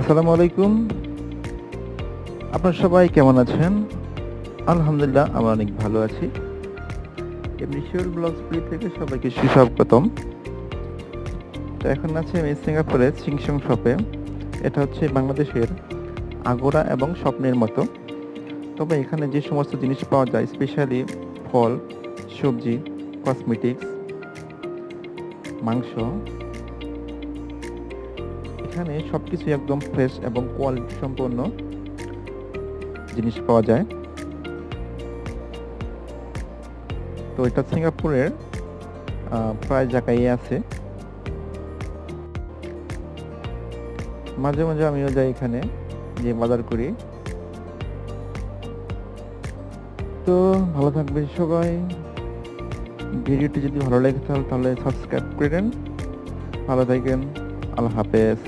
আসসালামু আলাইকুম। আপনারা সবাই কেমন আছেন? আলহামদুলিল্লাহ আমরা অনেক ভালো আছি। এমনিশিওর ব্লগস থেকে সবাইকে সুস্বাগতম। তো এখন আছি আমি সিঙ্গাপুরের চিংসং শপে। এটা হচ্ছে বাংলাদেশের আগোরা এবং স্বপ্নের মতো। তবে এখানে যে সমস্ত জিনিস পাওয়া যায় স্পেশালি ফল, সবজি, কসমেটিক্স, মাংস, এখানে সবকিছুই একদম ফ্রেশ এবং কোয়ালিটি সম্পন্ন জিনিস পাওয়া যায়। তো এটা সিঙ্গাপুরের প্রায় জায়গায় আছে। মাঝে মাঝে আমিও যাই এখানে, গিয়ে বাজার করি। তো ভালো থাকবেন সবাই। ভিডিওটি যদি ভালো লেগে থাকে তাহলে সাবস্ক্রাইব করে দেন। ভালো থাকেন। আল্লাহ হাফেজ।